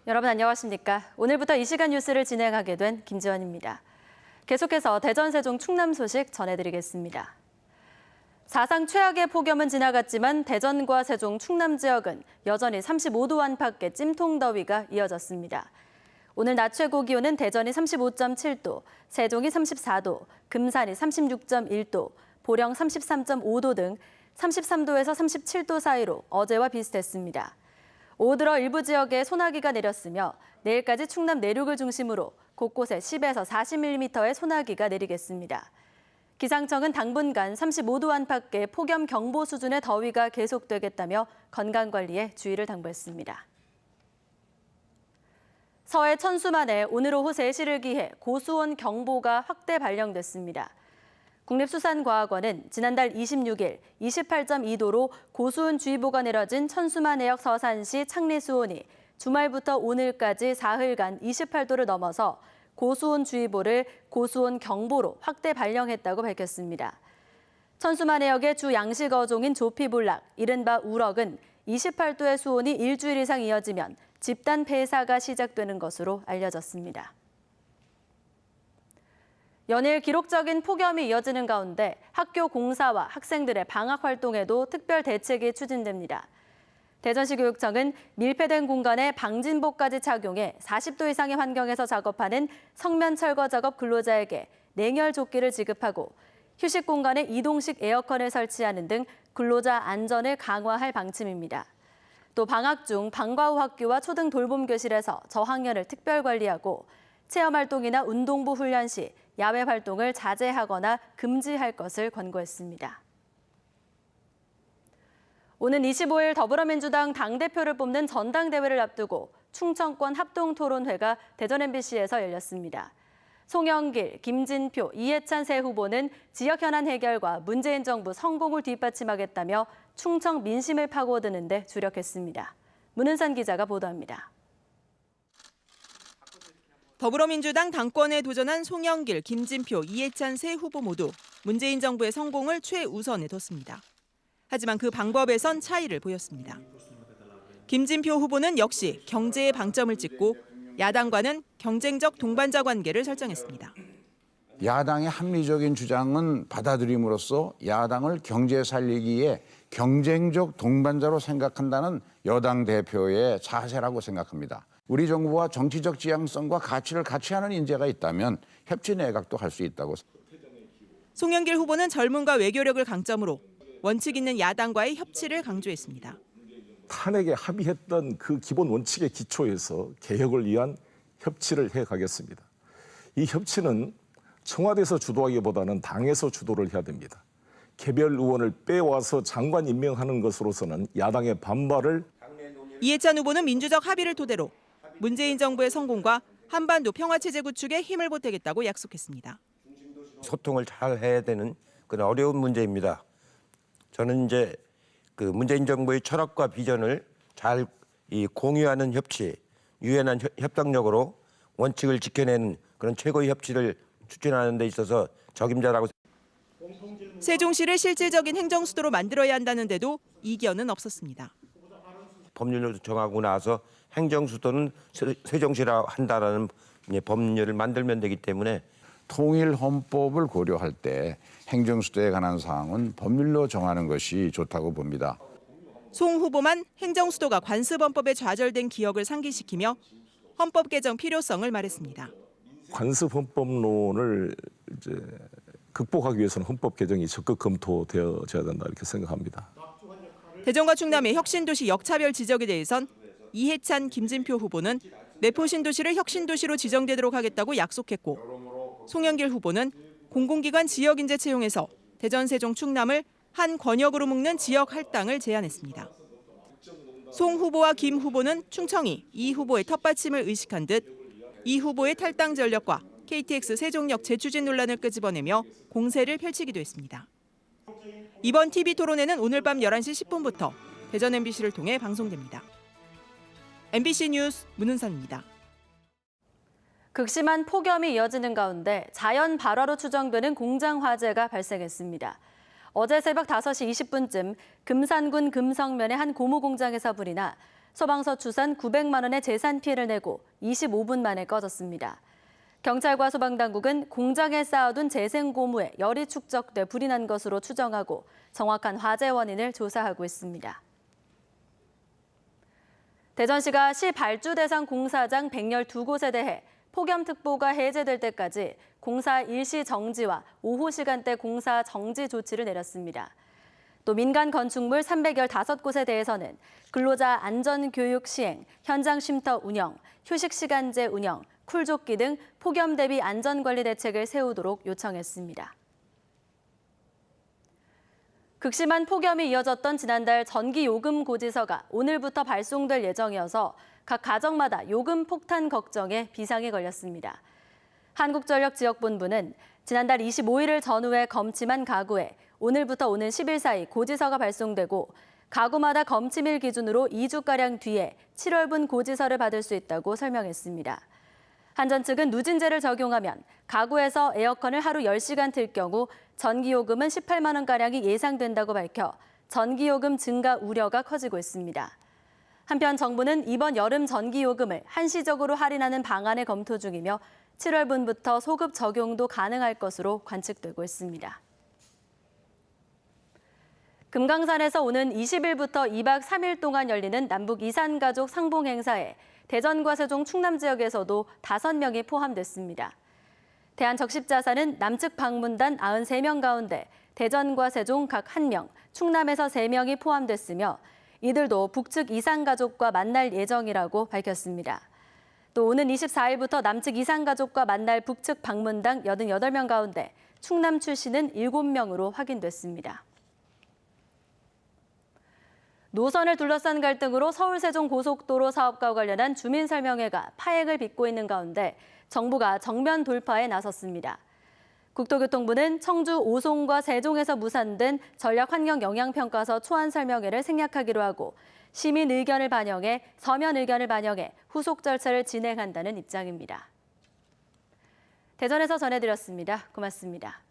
여러분 안녕하십니까? 오늘부터 이 시간 뉴스를 진행하게 된 김지원입니다. 계속해서 대전, 세종, 충남 소식 전해드리겠습니다. 사상 최악의 폭염은 지나갔지만 대전과 세종, 충남 지역은 여전히 35도 안팎의 찜통더위가 이어졌습니다. 오늘 낮 최고 기온은 대전이 35.7도, 세종이 34도, 금산이 36.1도, 보령 33.5도 등 33도에서 37도 사이로 어제와 비슷했습니다. 오후 들어 일부 지역에 소나기가 내렸으며 내일까지 충남 내륙을 중심으로 곳곳에 10에서 40mm의 소나기가 내리겠습니다. 기상청은 당분간 35도 안팎의 폭염 경보 수준의 더위가 계속되겠다며 건강관리에 주의를 당부했습니다. 서해 천수만에 오늘 오후 3시를 기해 고수온 경보가 확대 발령됐습니다. 국립수산과학원은 지난달 26일 28.2도로 고수온주의보가 내려진 천수만 해역 서산시 창리 수온이 주말부터 오늘까지 사흘간 28도를 넘어서 고수온주의보를 고수온경보로 확대 발령했다고 밝혔습니다. 천수만 해역의 주 양식 어종인 조피볼락, 이른바 우럭은 28도의 수온이 일주일 이상 이어지면 집단 폐사가 시작되는 것으로 알려졌습니다. 연일 기록적인 폭염이 이어지는 가운데 학교 공사와 학생들의 방학 활동에도 특별 대책이 추진됩니다. 대전시 교육청은 밀폐된 공간에 방진복까지 착용해 40도 이상의 환경에서 작업하는 성면 철거 작업 근로자에게 냉열 조끼를 지급하고 휴식 공간에 이동식 에어컨을 설치하는 등 근로자 안전을 강화할 방침입니다. 또 방학 중 방과 후 학교와 초등 돌봄 교실에서 저학년을 특별 관리하고 체험활동이나 운동부 훈련 시 야외 활동을 자제하거나 금지할 것을 권고했습니다. 오는 25일 더불어민주당 당대표를 뽑는 전당대회를 앞두고 충청권 합동토론회가 대전 MBC에서 열렸습니다. 송영길, 김진표, 이해찬 세 후보는 지역 현안 해결과 문재인 정부 성공을 뒷받침하겠다며 충청 민심을 파고드는 데 주력했습니다. 문은산 기자가 보도합니다. 더불어민주당 당권에 도전한 송영길, 김진표, 이해찬 세 후보 모두 문재인 정부의 성공을 최우선에 뒀습니다. 하지만 그 방법에선 차이를 보였습니다. 김진표 후보는 역시 경제에 방점을 찍고 야당과는 경쟁적 동반자 관계를 설정했습니다. 야당의 합리적인 주장은 받아들임으로써 야당을 경제 살리기에 경쟁적 동반자로 생각한다는 여당 대표의 자세라고 생각합니다. 우리 정부와 정치적 지향성과 가치를 같이 하는 인재가 있다면 협치 내각도 할 수 있다고. 송영길 후보는 젊음과 외교력을 강점으로 원칙 있는 야당과의 협치를 강조했습니다. 탄핵에 합의했던 그 기본 원칙의 기초에서 개혁을 위한 협치를 해가겠습니다. 이 협치는 청와대에서 주도하기보다는 당에서 주도를 해야 됩니다. 개별 의원을 빼와서 장관 임명하는 것으로서는 야당의 반발을. 이해찬 후보는 민주적 합의를 토대로 문재인 정부의 성공과 한반도 평화체제 구축에 힘을 보태겠다고 약속했습니다. 소통을 잘 해야 되는 그런 어려운 문제입니다. 저는 이제 그 문재인 정부의 철학과 비전을 잘 공유하는 협치, 유연한 협상력으로 원칙을 지켜내는 그런 최고의 협치를 추진하는 데 있어서 적임자라고. 세종시를 실질적인 행정수도로 만들어야 한다는데도 이견은 없었습니다. 법률을 정하고 나서 행정수도는 세종시라 한다라는 법률을 만들면 되기 때문에 통일 헌법을 고려할 때 행정수도에 관한 사항은 법률로 정하는 것이 좋다고 봅니다. 송 후보만 행정수도가 관습헌법에 좌절된 기억을 상기시키며 헌법 개정 필요성을 말했습니다. 관습헌법론을 이제 극복하기 위해서는 헌법 개정이 적극 검토되어져야 된다 이렇게 생각합니다. 대전과 충남의 혁신도시 역차별 지적에 대해선 이해찬, 김진표 후보는 내포신도시를 혁신도시로 지정되도록 하겠다고 약속했고 송영길 후보는 공공기관 지역인재 채용해서 대전, 세종, 충남을 한 권역으로 묶는 지역 할당을 제안했습니다. 송 후보와 김 후보는 충청이 이 후보의 텃받침을 의식한 듯 이 후보의 탈당 전력과 KTX 세종역 재추진 논란을 끄집어내며 공세를 펼치기도 했습니다. 이번 TV 토론회는 오늘 밤 11시 10분부터 대전 MBC를 통해 방송됩니다. MBC 뉴스 문은선입니다. 극심한 폭염이 이어지는 가운데 자연 발화로 추정되는 공장 화재가 발생했습니다. 어제 새벽 5시 20분쯤 금산군 금성면의 한 고무 공장에서 불이 나 소방서 추산 900만 원의 재산 피해를 내고 25분 만에 꺼졌습니다. 경찰과 소방당국은 공장에 쌓아둔 재생 고무에 열이 축적돼 불이 난 것으로 추정하고 정확한 화재 원인을 조사하고 있습니다. 대전시가 시 발주 대상 공사장 112곳에 대해 폭염특보가 해제될 때까지 공사 일시 정지와 오후 시간대 공사 정지 조치를 내렸습니다. 또 민간 건축물 315곳에 대해서는 근로자 안전교육 시행, 현장 쉼터 운영, 휴식 시간제 운영, 쿨조끼 등 폭염 대비 안전관리 대책을 세우도록 요청했습니다. 극심한 폭염이 이어졌던 지난달 전기요금 고지서가 오늘부터 발송될 예정이어서 각 가정마다 요금 폭탄 걱정에 비상이 걸렸습니다. 한국전력 지역본부는 지난달 25일을 전후해 검침한 가구에 오늘부터 오는 10일 사이 고지서가 발송되고 가구마다 검침일 기준으로 2주가량 뒤에 7월분 고지서를 받을 수 있다고 설명했습니다. 한전 측은 누진제를 적용하면 가구에서 에어컨을 하루 10시간 틀 경우 전기요금은 18만 원가량이 예상된다고 밝혀 전기요금 증가 우려가 커지고 있습니다. 한편 정부는 이번 여름 전기요금을 한시적으로 할인하는 방안을 검토 중이며 7월분부터 소급 적용도 가능할 것으로 관측되고 있습니다. 금강산에서 오는 20일부터 2박 3일 동안 열리는 남북 이산가족 상봉 행사에 대전과 세종 충남 지역에서도 5명이 포함됐습니다. 대한적십자사는 남측 방문단 93명 가운데 대전과 세종 각 1명, 충남에서 3명이 포함됐으며 이들도 북측 이산가족과 만날 예정이라고 밝혔습니다. 또 오는 24일부터 남측 이산가족과 만날 북측 방문당 88명 가운데 충남 출신은 7명으로 확인됐습니다. 노선을 둘러싼 갈등으로 서울 세종 고속도로 사업과 관련한 주민설명회가 파행을 빚고 있는 가운데 정부가 정면 돌파에 나섰습니다. 국토교통부는 청주 오송과 세종에서 무산된 전략환경영향평가서 초안 설명회를 생략하기로 하고 시민 의견을 반영해 서면 의견을 반영해 후속 절차를 진행한다는 입장입니다. 대전에서 전해드렸습니다. 고맙습니다.